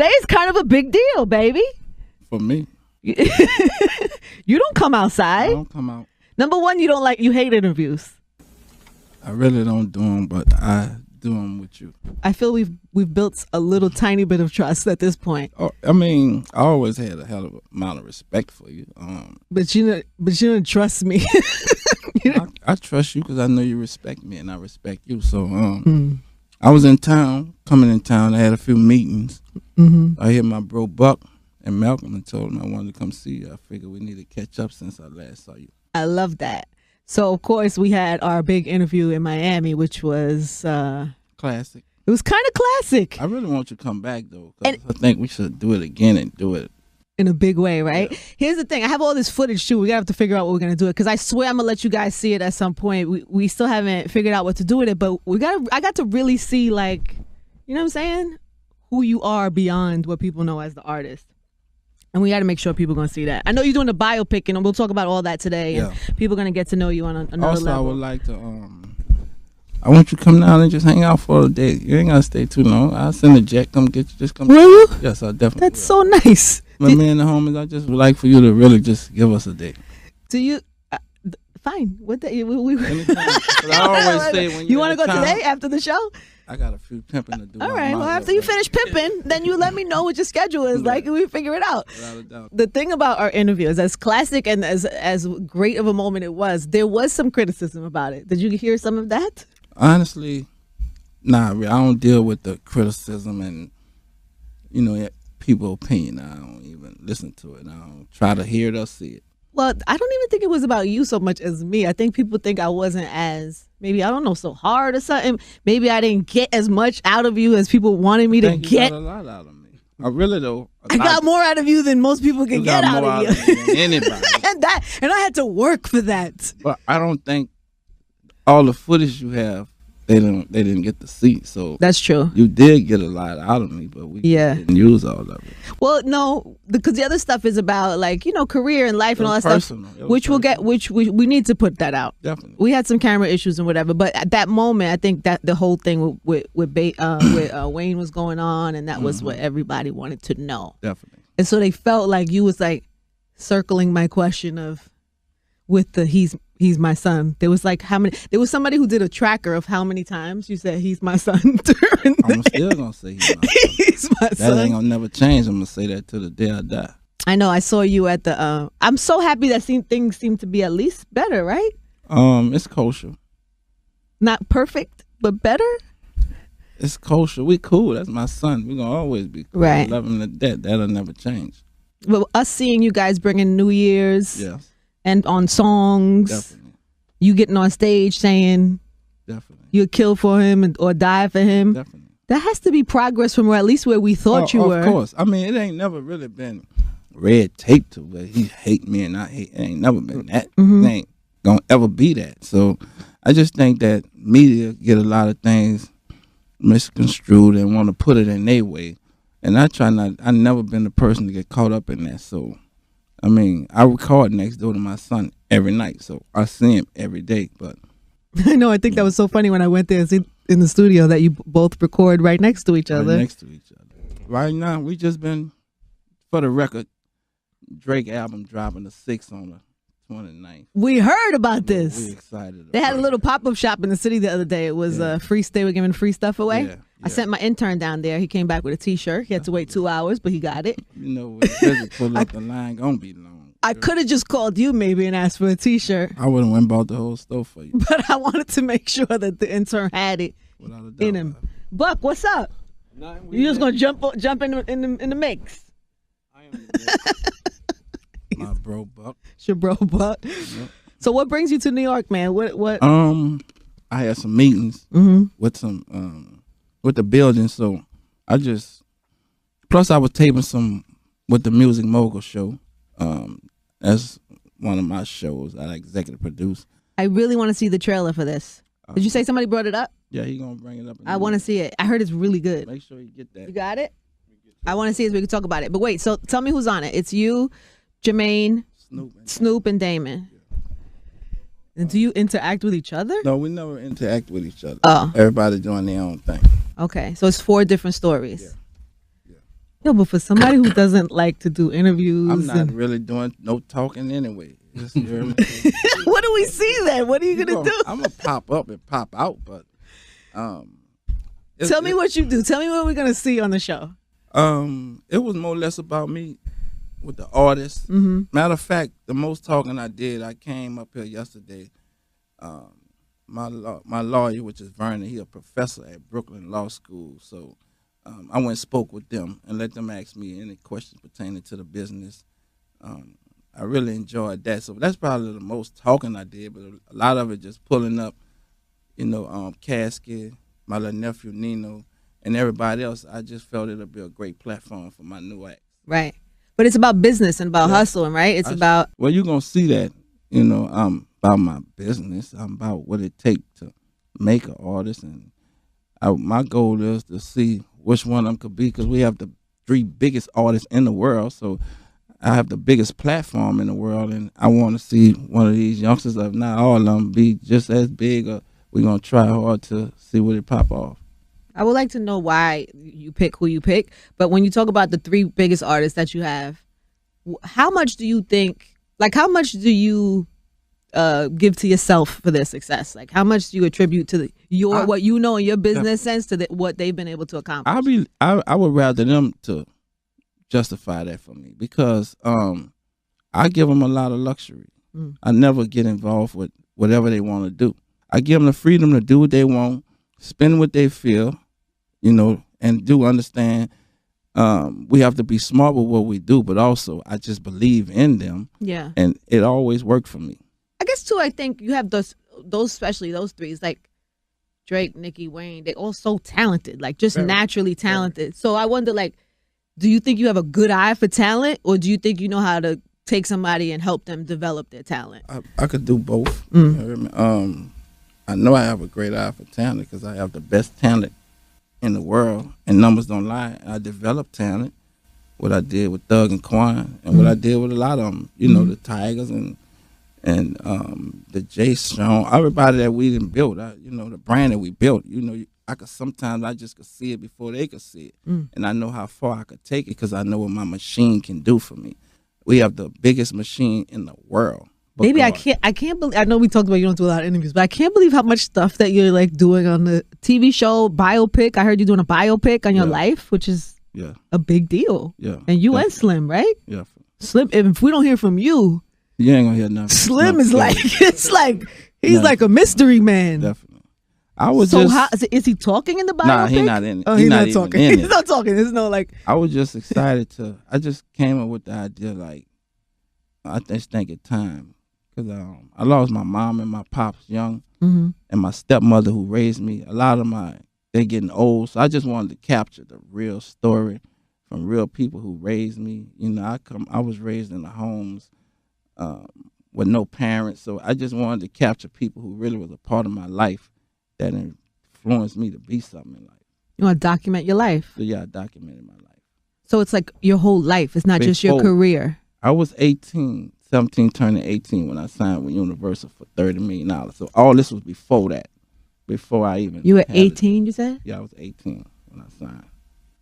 Today's kind of a big deal, baby. For me. You don't come outside. I don't come out. Number one, you hate interviews. I really don't do them, but I do them with you. I feel we've built a little tiny bit of trust at this point. Oh, I mean, I always had a hell of an amount of respect for you. But you don't trust me. I trust you because I know you respect me and I respect you. So I was coming in town. I had a few meetings. I hit my bro Buck and Malcolm and told him I wanted to come see you. I figured we need to catch up since I last saw you. I love that. So, of course, we had our big interview in Miami, which was... classic. It was kind of classic. I really want you to come back, though, because I think we should do it again and do it in a big way, right? Yeah. Here's the thing. I have all this footage, too. We got to have to figure out what we're going to do it, because I swear I'm going to let you guys see it at some point. We still haven't figured out what to do with it, but I got to really see, like, you know what I'm saying? Who you are beyond what people know as the artist. And we got to make sure people are going to see that. I know you're doing a biopic, and we'll talk about all that today. Yeah. And people are going to get to know you on another also, level. I would like to, I want you to come down and just hang out for a day. You ain't got to stay too long. I'll send a jet, come get you. Just come. Will you? Yes, I definitely That's so nice. But me and the homies, I just would like for you to really just give us a day. Do you? Fine. What day? I always say when you want to go today after the show? I got a few pimping to do. All right. Well, after you finish pimping, then you let me know what your schedule is like, and we figure it out. Without a doubt. The thing about our interview is, as classic and as great of a moment it was, there was some criticism about it. Did you hear some of that? Honestly, nah. I don't deal with the criticism and people's opinion. I don't even listen to it. I don't try to hear it or see it. Well, I don't even think it was about you so much as me. I think people think I wasn't as, maybe, I don't know, so hard or something. Maybe I didn't get as much out of you as people wanted me to get. You got a lot out of me. I really though. I got more out of you than most people can get out of you. Than anybody. and I had to work for that. But I don't think all the footage you have, they didn't get to see. So that's true. You did get a lot out of me, but we didn't use all of it. Well, no, because the other stuff is about career and life and all that stuff, which we'll get. Which we need to put that out. Definitely. We had some camera issues and whatever, but at that moment, I think that the whole thing with Wayne was going on, and that was what everybody wanted to know. Definitely. And so they felt like you was like circling my question of with the he's my son. There was like there was somebody who did a tracker of how many times you said he's my son. I'm still gonna say he's my son. He's my son. That ain't gonna never change. I'm gonna say that till the day I die. I know. I saw you at the. I'm so happy that things seem to be at least better, right? It's kosher. Not perfect, but better. It's kosher. We cool. That's my son. We gonna always be cool. Right. I love him to death. That'll never change. But us seeing you guys bringing New Year's. Yes. And on songs, definitely. You getting on stage saying, definitely, you'd kill for him or die for him. Definitely, that has to be progress from at least where we thought you were. Of course, I mean it ain't never really been red tape to where he hate me and I hate. It ain't never been that. It ain't gonna ever be that. So I just think that media get a lot of things misconstrued and want to put it in their way, and I never been the person to get caught up in that. So. I mean, I record next door to my son every night, so I see him every day. But I know, I think that was so funny when I went there in the studio that you both record right next to each other. Right next to each other. Right now, we just been, for the record, Drake album dropping the 6th on the 29th. We heard about this. We excited. They had a little pop-up shop in the city the other day. It was free. They were giving free stuff away. Yeah. I sent my intern down there. He came back with a T-shirt. He had to wait 2 hours, but he got it. You know, when pull up the line, gonna be long. I could have just called you maybe and asked for a T-shirt. I would have went and bought the whole store for you. But I wanted to make sure that the intern had it in him. Buck, what's up? You just gonna jump in the mix? I am my bro Buck. It's your bro Buck. Yep. So what brings you to New York, man? What? I had some meetings with some with the building, so I just plus I was taping some with the Music Mogul show. That's one of my shows I executive produce. I really want to see the trailer for this. Did you say somebody brought it up? Yeah, he gonna bring it up. I want to see it. I heard it's really good. Make sure you get that. You got it? I want to see it so we can talk about it. But wait, so tell me who's on it. It's you, Jermaine, Snoop, and Damon. Yeah. And do you interact with each other? No, we never interact with each other. Oh. Everybody doing their own thing. Okay, so it's 4 different stories. Yeah. No, but for somebody who doesn't like to do interviews, I'm not really doing no talking anyway. Just, you know what what do we see then? What are you gonna do? I'm gonna pop up and pop out, but tell me what you do. Tell me what we're gonna see on the show. It was more or less about me with the artists. Mm-hmm. Matter of fact, the most talking I did, I came up here yesterday. My lawyer, which is Vernon, he a professor at Brooklyn Law School, so I went and spoke with them and let them ask me any questions pertaining to the business. I really enjoyed that, so that's probably the most talking I did, but a lot of it just pulling up, Casket, my little nephew Nino, and everybody else. I just felt it'll be a great platform for my new act. Right. But it's about business and about hustling, right? It's about... Well, you're going to see that, about my business. I'm about what it takes to make an artist. And my goal is to see which one of them could be, because we have the 3 biggest artists in the world. So I have the biggest platform in the world, and I want to see one of these youngsters, if not all of them, be just as big. Or we're going to try hard to see what it pop off. I would like to know why you pick who you pick. But when you talk about the 3 biggest artists that you have, how much do you think, how much do you give to yourself for their success? Like, how much do you attribute to what you know in your business sense to what they've been able to accomplish? I would rather them to justify that for me, because I give them a lot of luxury. I never get involved with whatever they want to do. I give them the freedom to do what they want, spend what they feel, and do understand we have to be smart with what we do, but also I just believe in them. Yeah. And it always worked for me. I guess too, I think you have those especially those 3, it's like Drake, Nicki, Wayne, they all so talented, just very, naturally talented. Very. So I wonder, do you think you have a good eye for talent, or do you think you know how to take somebody and help them develop their talent? I could do both. I know I have a great eye for talent because I have the best talent in the world, and numbers don't lie. I developed talent, what I did with Thug and Quan, and what I did with a lot of them, the Tigers and the Jay Sean, everybody that we done built, the brand that we built, sometimes I just could see it before they could see it. And I know how far I could take it because I know what my machine can do for me. We have the biggest machine in the world. Maybe I can't believe, I know we talked about you don't do a lot of interviews, but I can't believe how much stuff that you're doing on the TV show, biopic. I heard you doing a biopic on your life, which is a big deal. Yeah. And you and Slim, right? Yeah. Slim, if we don't hear from you, you ain't gonna hear nothing. Slim is he's like a mystery man. Definitely. I was is he talking in the biopic? Nah, he's not in it. Oh, he's not talking. He's not talking. There's no I was just excited I just came up with the idea I just think it's time. Because I lost my mom and my pops young, and my stepmother who raised me. A lot of they're getting old, so I just wanted to capture the real story from real people who raised me. I was raised in the homes with no parents, so I just wanted to capture people who really was a part of my life that influenced me to be something in life. You want to document your life? So I documented my life. So it's like your whole life. It's not just your career. I was 17 turning 18 when I signed with Universal for $30 million. So all this was before that, before I even. You were 18, you said? Yeah, I was 18 when I signed.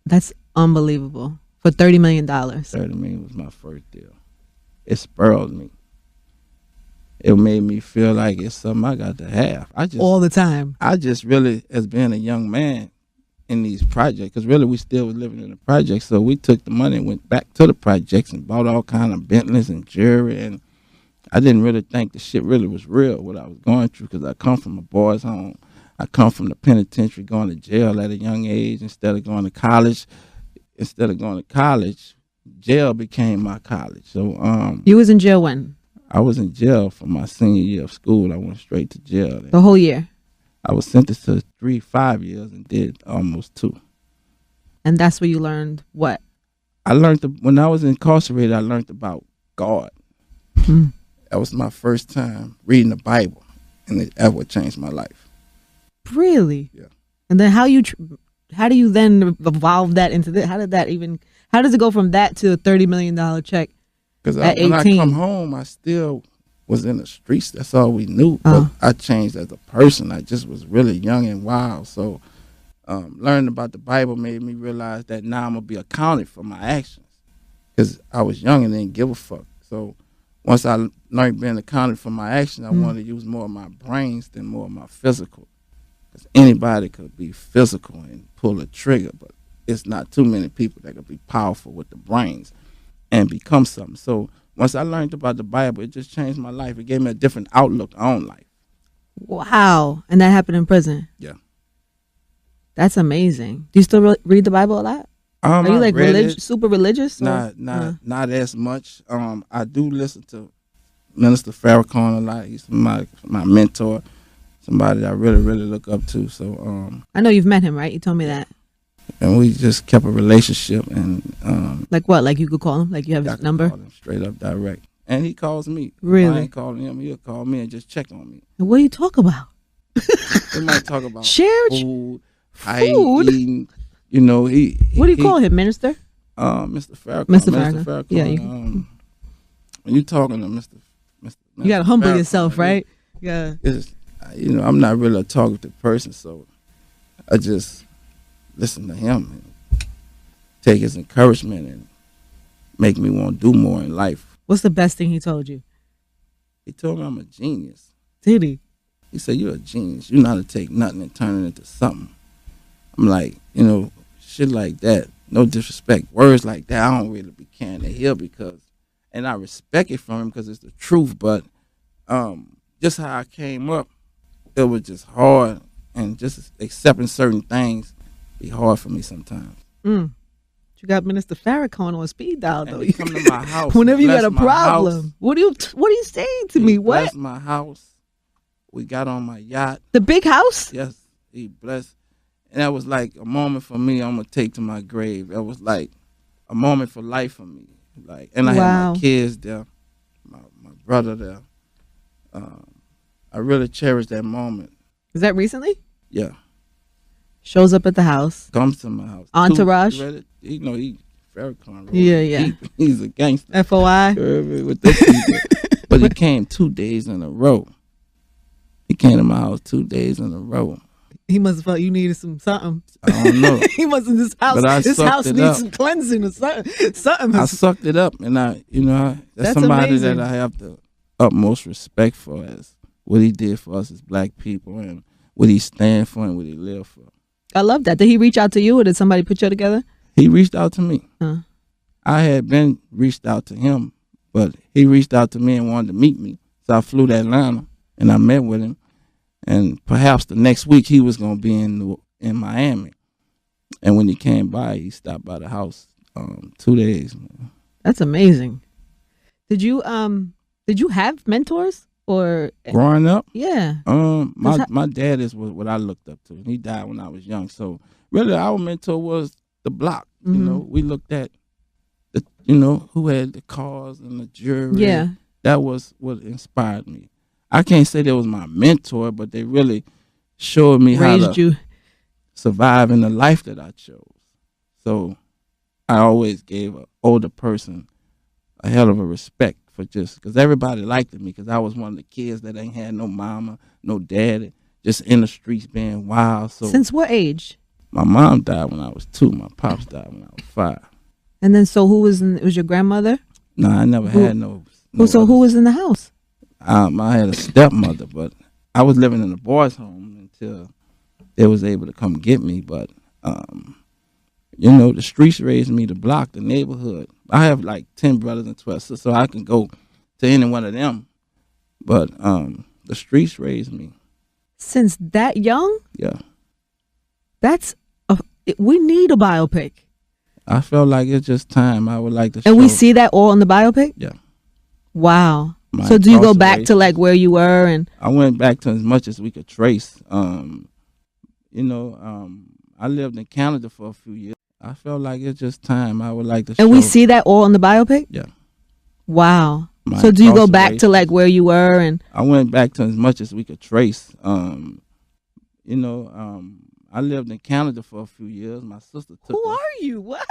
That's unbelievable. For $30 million. $30 million was my first deal. It spurred me. It made me feel like it's something I got to have. All the time. I just really, as being a young man in these projects, because really we still was living in the projects, so we took the money and went back to the projects and bought all kind of Bentleys and jewelry, and I didn't really think the shit really was real, what I was going through, because I come from a boys' home. I come from the penitentiary, going to jail at a young age instead of going to college. Jail became my college. So you was in jail when? I was in jail for my senior year of school. I went straight to jail. The whole year? I was sentenced to 5 years and did almost 2. And that's where you learned what? I learned, when I was incarcerated, I learned about God. That was my first time reading the Bible, and it ever changed my life. Really? Yeah. And then how do you then evolve that into this? How does it go from that to a $30 million check? Because when I come home, I still was in the streets. That's all we knew. But I changed as a person. I just was really young and wild. So learning about the Bible made me realize that now I'm gonna be accounted for my actions. Because I was young and didn't give a fuck. So once I learned being accounted for my actions, I wanted to use more of my brains than more of my physical. Because anybody could be physical and pull a trigger, but it's not too many people that could be powerful with the brains and become something. So once I learned about the Bible, it just changed my life. It gave me a different outlook on life. Wow. And that happened in prison? Yeah. That's amazing. Do you still read the Bible a lot? Are you like super religious? Not as much. I do listen to Minister Farrakhan a lot. He's my mentor, somebody that I really, really look up to. So I know you've met him, right? You told me that. And we just kept a relationship. And like what? Like you could call him? Like you have his number? Call him straight up direct. And he calls me. Really? If I ain't calling him, he'll call me and just check on me. And what do you talk about? We might talk about food. Eating. You know, what do you call him, Minister? Mr. Farrakhan. Mr. Farrakhan. Yeah. When you talking to Mr. You gotta humble yourself, right? Yeah. You know, I'm not really a talkative person, so I just listen to him and take his encouragement and make me want to do more in life. What's the best thing he told you? He told me I'm a genius. Did he? He said, "You're a genius. You know how to take nothing and turn it into something." I'm like, you know, shit like that. No disrespect. Words like that, I don't really be carrying to hear because, and I respect it from him because it's the truth. But just how I came up, it was just hard, and just accepting certain things be hard for me sometimes. You got Minister Farrakhan on speed dial though. You come to my house whenever you got a problem. House. What are you saying to me? What? Blessed my house. We got on my yacht. The big house? Yes, he blessed. And that was like a moment for me I'm going to take to my grave. That was like a moment for life for me. Like, and I had my kids there, my brother there. I really cherish that moment. Is that recently? Yeah. Shows up at the house. Comes to my house. Entourage? You know, he Farrakhan. Yeah. He's a gangster. FOI? With the people. But he came 2 days in a row. He came to my house 2 days in a row. He must have felt you needed something. I don't know. He must have this house. This house needs some cleansing or something. I sucked it up, and that's somebody amazing. That I have the utmost respect for, as what he did for us as black people, and what he stand for, and what he live for. I love that. Did he reach out to you, or did somebody put you together? He reached out to me. I had been reached out to him, but he reached out to me and wanted to meet me. So I flew to Atlanta, and I met with him. And perhaps the next week he was going to be in Miami. And when he came by, he stopped by the house 2 days. Man. That's amazing. Did you have mentors or growing up? Yeah. My dad is what I looked up to. He died when I was young. So really our mentor was the block. You know, we looked at who had the cars and the jewelry. Yeah. That was what inspired me. I can't say they was my mentor, but they really showed me how to survive in the life that I chose. So I always gave an older person a hell of a respect for because everybody liked me because I was one of the kids that ain't had no mama, no daddy, just in the streets being wild. So since what age? My mom died when I was 2. My pops died when I was 5. And then so who was was your grandmother? No, I never had no. So who was in the house? I had a stepmother, but I was living in a boys' home until they was able to come get me. But, the streets raised me, the block, the neighborhood. I have like 10 brothers and 12 sisters, so I can go to any one of them. But the streets raised me. Since that young? Yeah. We need a biopic. I felt like it's just time. I would like to show. And we see that all in the biopic? Yeah. Wow. So do you go back to like where you were? And I went back to as much as we could trace. I lived in Canada for a few years. I felt like it's just time. I would like to show. And we see that all in the biopic? Yeah. Wow. So do you go back to like where you were? And I went back to as much as we could trace. I lived in Canada for a few years. My sister took Who are you? What?